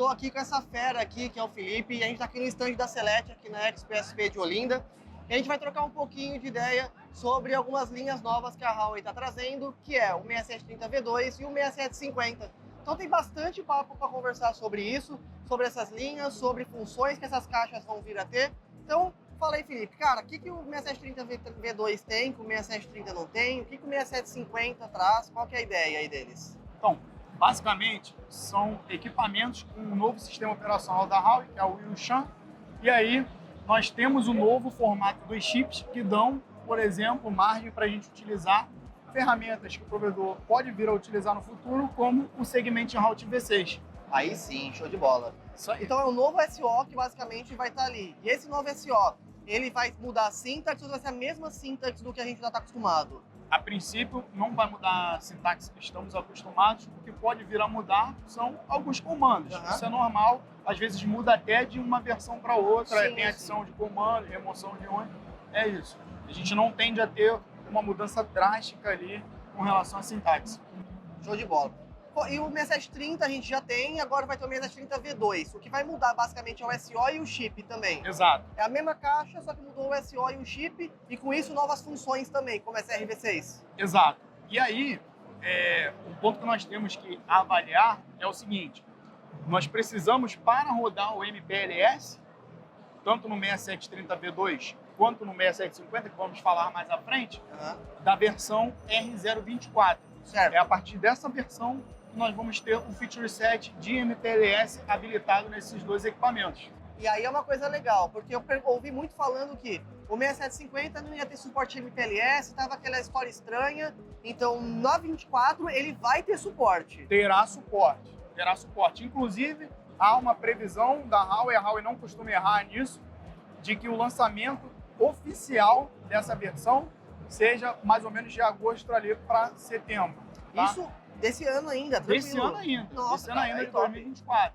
tô aqui com essa fera aqui, que é o Felipe, e a gente tá aqui no stand da Celete, aqui na Expo SP de Olinda. E a gente vai trocar um pouquinho de ideia sobre algumas linhas novas que a Huawei está trazendo, que é o 6730 V2 e o 6750. Então tem bastante papo para conversar sobre isso, sobre essas linhas, sobre funções que essas caixas vão vir a ter. Então, fala aí, Felipe, cara, o que o 6730 V2 tem, que o 6730 não tem, o que o 6750 traz, qual que é a ideia aí deles? Então, basicamente, são equipamentos com um novo sistema operacional da Huawei, que é o Yunshan, e aí nós temos o novo formato dos chips que dão, por exemplo, margem para a gente utilizar ferramentas que o provedor pode vir a utilizar no futuro, como o segmento Route V6. Aí sim, show de bola. Então é o novo SO que basicamente vai estar ali. E esse novo SO, ele vai mudar a sintaxe ou vai ser a mesma sintaxe do que a gente já está acostumado? A princípio, não vai mudar a sintaxe que estamos acostumados. O que pode vir a mudar são alguns comandos. Isso é normal. Às vezes muda até de uma versão para outra. Tem adição de comando, remoção de um. É isso. A gente não tende a ter uma mudança drástica ali com relação à sintaxe. Show de bola. E o 6730 a gente já tem, agora vai ter o 6730 V2. O que vai mudar basicamente é o SO e o chip também. Exato. É a mesma caixa, só que mudou o SO e o chip, e com isso novas funções também, como SRV6. Exato. E aí, o ponto que nós temos que avaliar é o seguinte: nós precisamos, para rodar o MPLS, tanto no 6730 V2 quanto no 6750, que vamos falar mais à frente, da versão R024. Certo. É a partir dessa versão que nós vamos ter um feature set de MPLS habilitado nesses dois equipamentos. E aí é uma coisa legal, porque eu ouvi muito falando que o 6750 não ia ter suporte MPLS, estava aquela história estranha, então na 24 ele vai ter suporte. Terá suporte, terá suporte. Inclusive, há uma previsão da Huawei, a Huawei não costuma errar nisso, de que o lançamento oficial dessa versão seja mais ou menos de agosto ali para setembro. Tá? Isso desse ano ainda, tranquilo. Desse ano ainda. Nossa, desse ano cara, ainda, de top. 2024.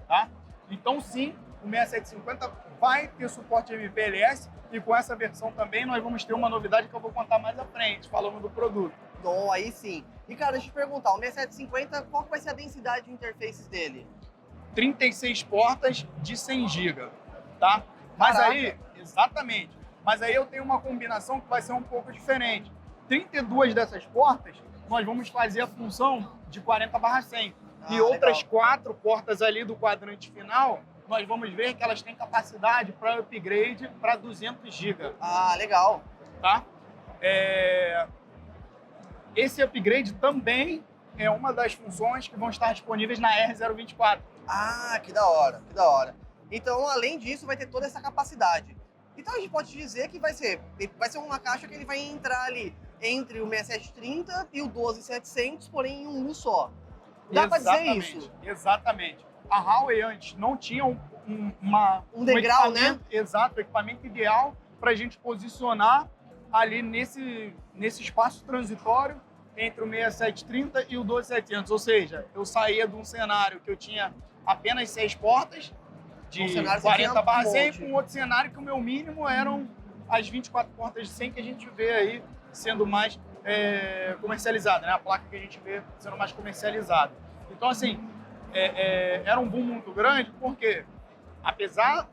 Tá? Então, sim, o 6750 vai ter suporte MPLS e com essa versão também nós vamos ter uma novidade que eu vou contar mais à frente, falando do produto. Então, aí sim. E, cara, deixa eu te perguntar, o 6750, qual que vai ser a densidade de interfaces dele? 36 portas de 100 GB, tá? Mas Caraca. aí, exatamente. Mas aí eu tenho uma combinação que vai ser um pouco diferente. 32 dessas portas, nós vamos fazer a função de 40/100. E outras 4 portas ali do quadrante final, nós vamos ver que elas têm capacidade para upgrade para 200 GB. Ah, legal. Tá? Esse upgrade também é uma das funções que vão estar disponíveis na R024. Ah, que da hora, que da hora. Então, além disso, vai ter toda essa capacidade. Então, a gente pode dizer que vai ser uma caixa que ele vai entrar ali entre o 6730 e o 12700, porém em um só. Dá pra dizer isso? Exatamente. A Huawei antes não tinha um degrau, né? Exato, o equipamento ideal para a gente posicionar ali nesse espaço transitório entre o 6730 e o 12700. Ou seja, eu saía de um cenário que eu tinha apenas 6 portas, de 40/100, com outro cenário que o meu mínimo eram as 24 portas de 100 que a gente vê aí sendo mais comercializada, né? A placa que a gente vê sendo mais comercializada. Então, assim, era um boom muito grande, porque apesar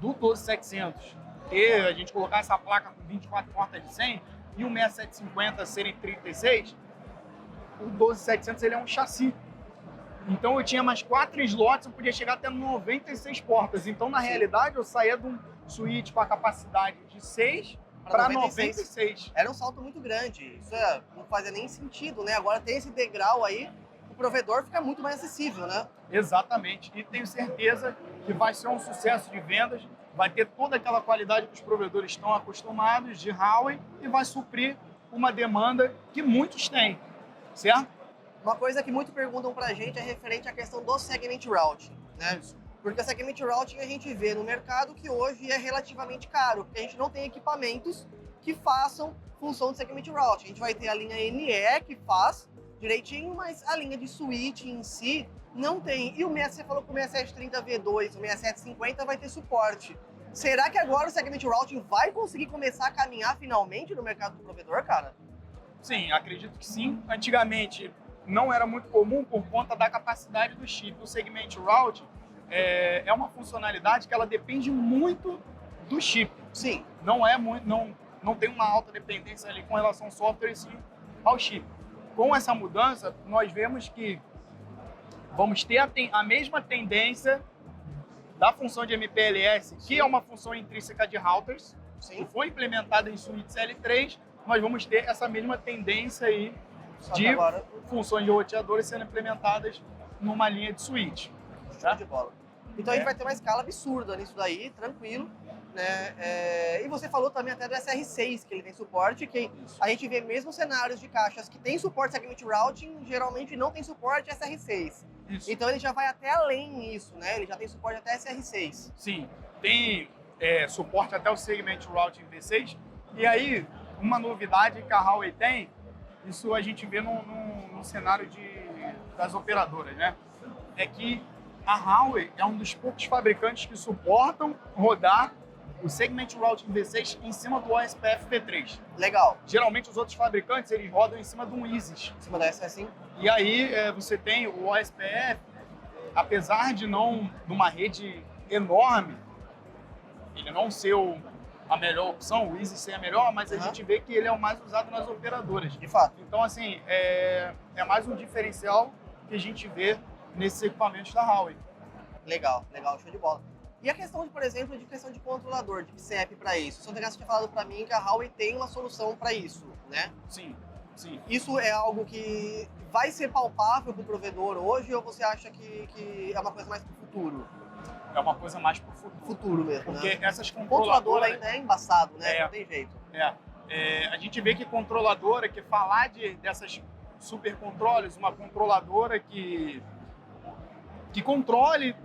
do 12700 ter, a gente colocar essa placa com 24 portas de 100 e o 6750 serem 36, o 12700 ele é um chassi. Então eu tinha mais 4 slots, eu podia chegar até 96 portas. Então, na realidade, eu saía de um switch com a capacidade de 6 para 96. Era um salto muito grande. Isso não fazia nem sentido, né? Agora tem esse degrau aí, o provedor fica muito mais acessível, né? Exatamente. E tenho certeza que vai ser um sucesso de vendas, vai ter toda aquela qualidade que os provedores estão acostumados de Huawei e vai suprir uma demanda que muitos têm, certo? Uma coisa que muito perguntam pra gente é referente à questão do segment routing, né? Isso. Porque o segment routing a gente vê no mercado que hoje é relativamente caro, porque a gente não tem equipamentos que façam função de segment routing. A gente vai ter a linha NE que faz direitinho, mas a linha de switch em si não tem. E você falou que o 6730 V2, o 6750 vai ter suporte. Será que agora o segment routing vai conseguir começar a caminhar finalmente no mercado do provedor, cara? Sim, acredito que sim. Antigamente, não era muito comum por conta da capacidade do chip. O Segment Route é uma funcionalidade que ela depende muito do chip. Sim. Não tem uma alta dependência ali com relação ao software e sim ao chip. Com essa mudança, nós vemos que vamos ter a mesma tendência da função de MPLS, que é uma função intrínseca de routers, que foi implementada em suítes L3, nós vamos ter essa mesma tendência aí de funções de roteadores sendo implementadas numa linha de switch. Show de bola. Então a gente vai ter uma escala absurda nisso daí, tranquilo. Né? E você falou também até do SR6, que ele tem suporte, que a gente vê mesmo cenários de caixas que tem suporte Segment Routing, geralmente não tem suporte SR6. Isso. Então ele já vai até além nisso, né? Ele já tem suporte até SR6. Sim, tem suporte até o Segment Routing V6. E aí, uma novidade que a Huawei tem, isso a gente vê no cenário das operadoras, né? É que a Huawei é um dos poucos fabricantes que suportam rodar o Segment Routing V6 em cima do OSPF V3. Legal. Geralmente os outros fabricantes, eles rodam em cima de um Isis. Em cima da SS5? E aí você tem o OSPF, apesar de uma rede enorme, ele não ser a melhor opção, o Isis ser a melhor, mas a gente vê que ele é o mais usado nas operadoras. De fato. Então, assim, é mais um diferencial que a gente vê nesses equipamentos da Huawei. Legal, show de bola. E a questão, por exemplo, de questão de controlador, de PCEP para isso? O Santegas tinha falado para mim que a Huawei tem uma solução para isso, né? Sim. Isso é algo que vai ser palpável para o provedor hoje ou você acha que é uma coisa mais para o futuro? É uma coisa mais para o futuro. Futuro mesmo, porque né? Essas controlador controladoras... ainda é embaçado, né? Não tem jeito. A gente vê que controladora, que falar dessas super controles, uma controladora que controle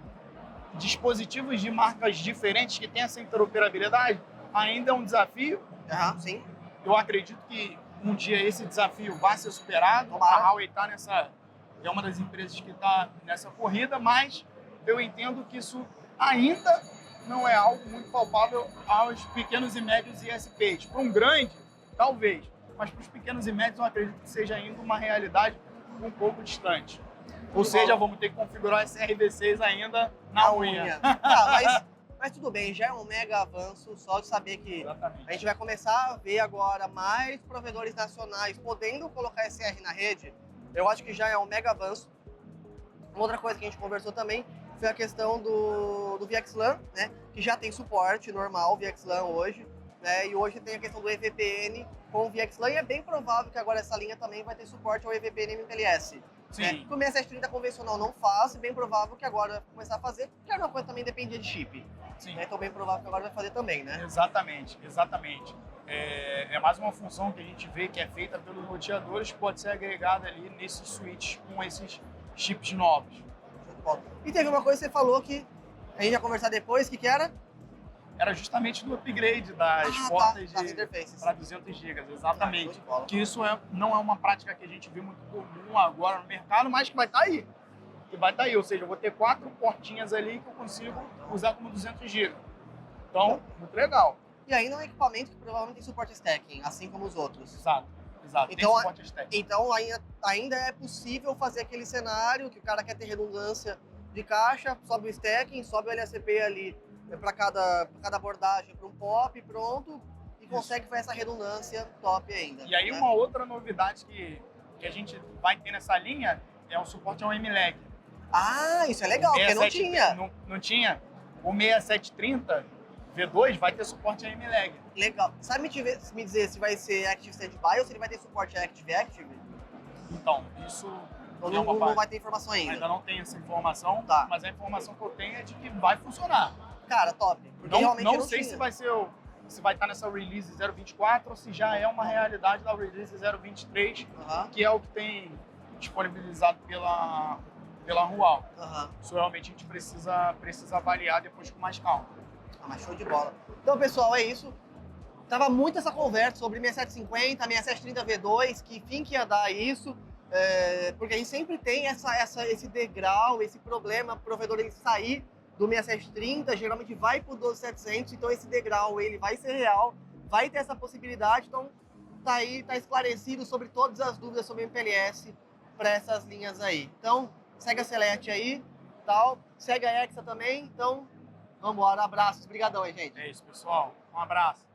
dispositivos de marcas diferentes que tem essa interoperabilidade, ainda é um desafio. Sim. Eu acredito que um dia esse desafio vai ser superado. Tomara. A Huawei é uma das empresas que está nessa corrida, mas eu entendo que isso ainda não é algo muito palpável aos pequenos e médios ISPs. Para um grande, talvez, mas para os pequenos e médios eu acredito que seja ainda uma realidade um pouco distante. Ou seja, vamos ter que configurar esse RV6 ainda na unha. Mas tudo bem, já é um mega avanço, só de saber que Exatamente. A gente vai começar a ver agora mais provedores nacionais podendo colocar SR na rede. Eu acho que já é um mega avanço. Uma outra coisa que a gente conversou também foi a questão do VXLAN, né? Que já tem suporte normal, VXLAN hoje, né? E hoje tem a questão do EVPN com o VXLAN e é bem provável que agora essa linha também vai ter suporte ao EVPN MPLS. Sim. Né? O 6730 convencional não faz, bem provável que agora vai começar a fazer, porque era uma coisa também dependia de chip. Sim. Né? Então bem provável que agora vai fazer também, né? Exatamente. É mais uma função que a gente vê que é feita pelos roteadores, que pode ser agregada ali nesses switches com esses chips novos. E teve uma coisa que você falou que a gente ia conversar depois, que era? Era justamente do upgrade das portas das interfaces para 200 GB, exatamente. Que isso não é uma prática que a gente vê muito comum agora no mercado, mas que vai estar aí. Ou seja, eu vou ter 4 portinhas ali que eu consigo usar como 200 GB. Então, muito legal. E ainda é um equipamento que provavelmente tem suporte stacking, assim como os outros. Exato. Então, tem suporte stacking. Então ainda é possível fazer aquele cenário que o cara quer ter redundância de caixa, sobe o stacking, sobe o LSP ali para cada abordagem para um POP, pronto, e consegue fazer essa redundância top ainda. E aí uma outra novidade que a gente vai ter nessa linha é o suporte ao MLAG. Isso é legal, porque não tinha. Não tinha. O 6730 V2 vai ter suporte a MLAG. Legal. Sabe me dizer se vai ser Active Standby ou se ele vai ter suporte a Active? Então, isso... Não vai ter informação ainda. Ainda não tem essa informação, mas a informação que eu tenho é de que vai funcionar. Cara, top. Porque não sei se vai estar nessa release 024 ou se já é uma realidade da release 023, que é o que tem disponibilizado pela Huawei. Isso realmente a gente precisa avaliar depois com mais calma. Mas show de bola. Então, pessoal, é isso. Tava muito essa conversa sobre 6750, 6730 V2, que fim que ia dar isso. Porque a gente sempre tem esse degrau, esse problema, o provedor ele sair do 6730, geralmente vai para o 12700, então esse degrau ele vai ser real, vai ter essa possibilidade, então tá aí, tá esclarecido sobre todas as dúvidas sobre MPLS. para essas linhas aí. Então, segue a Celete aí, tal, segue a Hexa também. Então, vamos embora. Abraços, brigadão aí, gente. É isso, pessoal. Um abraço.